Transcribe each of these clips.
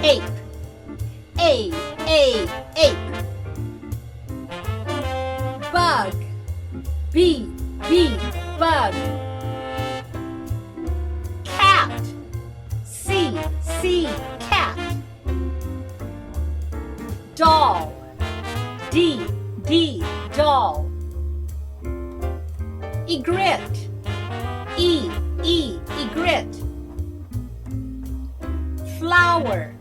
ape. Ape. Bug. B, bug. Cat. C, cat. Doll. D, doll. Egret. E, egret. Flower.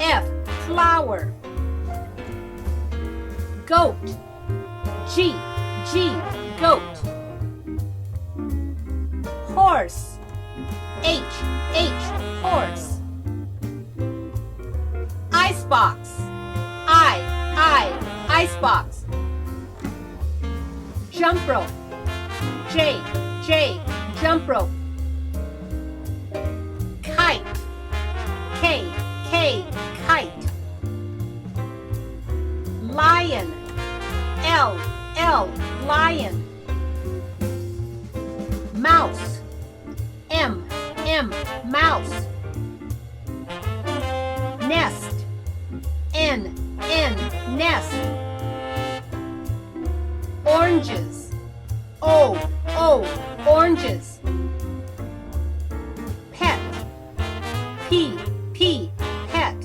F, flower. Goat. G, goat. Horse. H, horse. Icebox. Icebox. Jump rope. J, jump rope. Kite. K, kite. Lion. L, lion. Mouse. M, mouse. Nest. N, nest. Oranges. O, oranges. Pet. P, pet.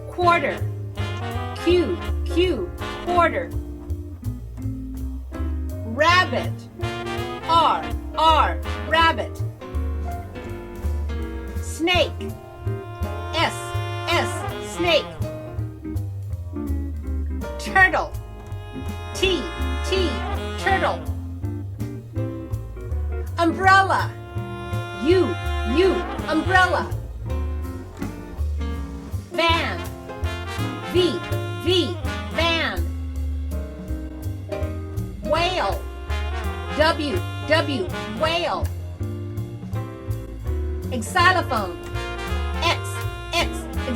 Quarter. Q, quarter. Rabbit. R, rabbit. Snake. S, snake. Turtle. T, turtle. Umbrella. U, umbrella. Van. V, van. Whale. W, whale. Xylophone. X,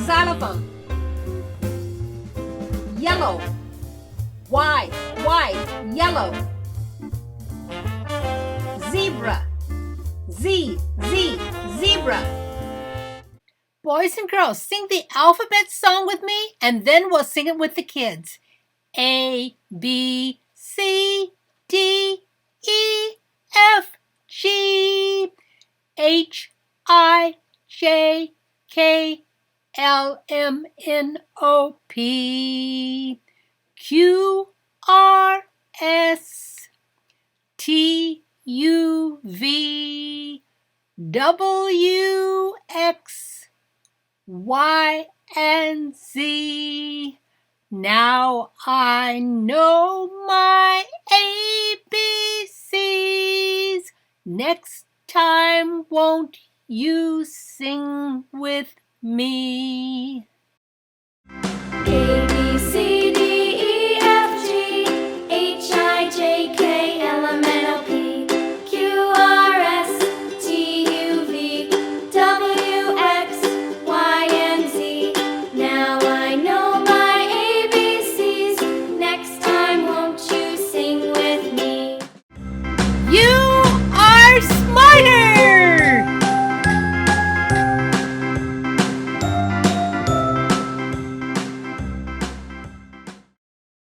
xylophone. Yellow. Y, yellow. Zebra. Z, zebra. Boys and girls, sing the alphabet song with me, and then we'll sing it with the kids. A, B, C, D, E, F, G, H, I, J, K, L, M, N, O, P, Q, R, S, T, U, V, W, X, Y, and Z. Now I know my ABCs. Next time, won't you sing with me? ABC